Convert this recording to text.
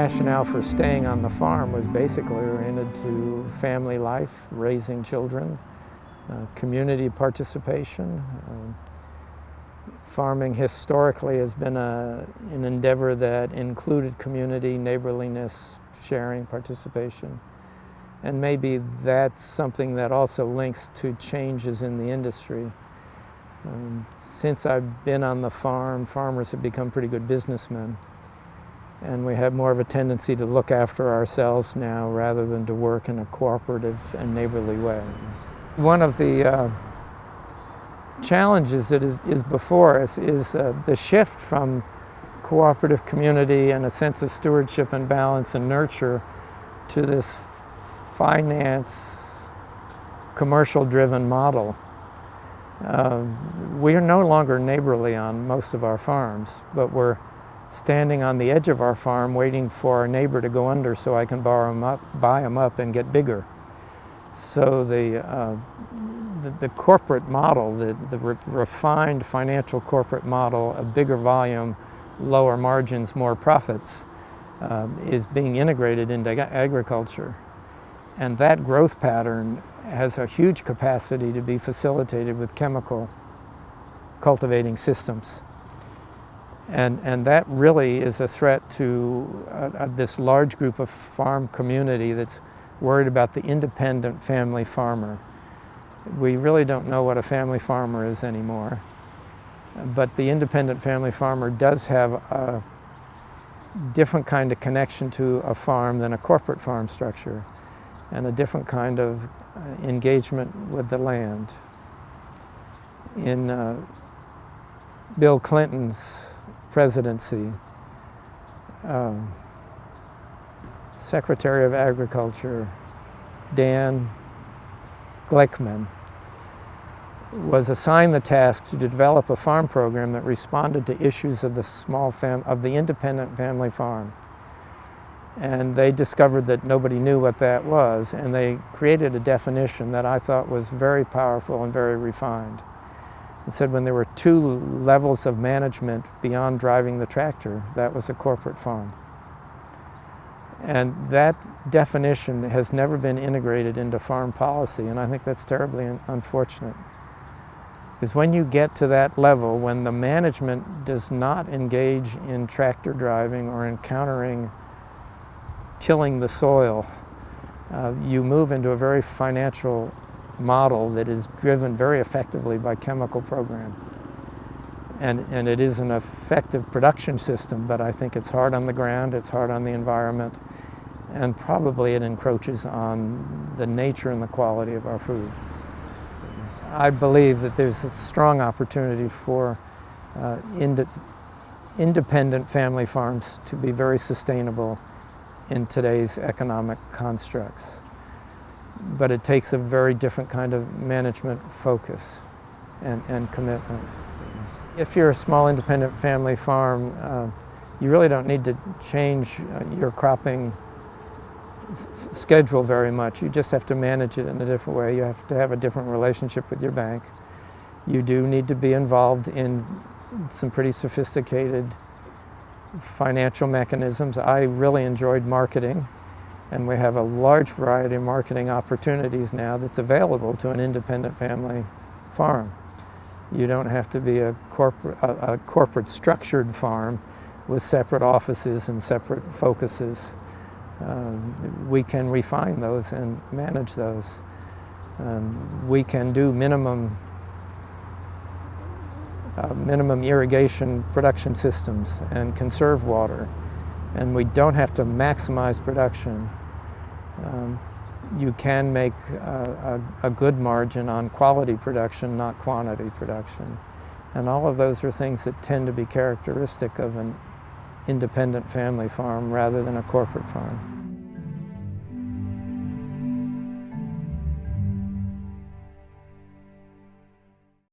rationale for staying on the farm was basically oriented to family life, raising children, community participation. Farming historically has been an endeavor that included community, neighborliness, sharing, participation. And maybe that's something that also links to changes in the industry. Since I've been on the farm, farmers have become pretty good businessmen. And we have more of a tendency to look after ourselves now rather than to work in a cooperative and neighborly way. One of the challenges that is before us is the shift from cooperative community and a sense of stewardship and balance and nurture to this finance, commercial-driven model. We are no longer neighborly on most of our farms, but we're standing on the edge of our farm waiting for our neighbor to go under so I can buy them up and get bigger. So the corporate model, the refined financial corporate model of bigger volume, lower margins, more profits, is being integrated into agriculture. And that growth pattern has a huge capacity to be facilitated with chemical cultivating systems. And that really is a threat to this large group of farm community that's worried about the independent family farmer. We really don't know what a family farmer is anymore, but the independent family farmer does have a different kind of connection to a farm than a corporate farm structure, and a different kind of engagement with the land. In Bill Clinton's presidency, Secretary of Agriculture Dan Glickman was assigned the task to develop a farm program that responded to issues of the independent family farm. And they discovered that nobody knew what that was, and they created a definition that I thought was very powerful and very refined. It said when there were two levels of management beyond driving the tractor, that was a corporate farm. And that definition has never been integrated into farm policy, and I think that's terribly unfortunate. Because when you get to that level, when the management does not engage in tractor driving or encountering tilling the soil, you move into a very financial model that is driven very effectively by chemical program. And it is an effective production system, but I think it's hard on the ground, it's hard on the environment, and probably it encroaches on the nature and the quality of our food. I believe that there's a strong opportunity for independent family farms to be very sustainable in today's economic constructs. But it takes a very different kind of management focus and commitment. If you're a small independent family farm, you really don't need to change your cropping schedule very much. You just have to manage it in a different way. You have to have a different relationship with your bank. You do need to be involved in some pretty sophisticated financial mechanisms. I really enjoyed marketing, and we have a large variety of marketing opportunities now that's available to an independent family farm. You don't have to be a corporate structured farm with separate offices and separate focuses. We can refine those and manage those. We can do minimum irrigation production systems and conserve water, and we don't have to maximize production. You can make a good margin on quality production, not quantity production. And all of those are things that tend to be characteristic of an independent family farm rather than a corporate farm.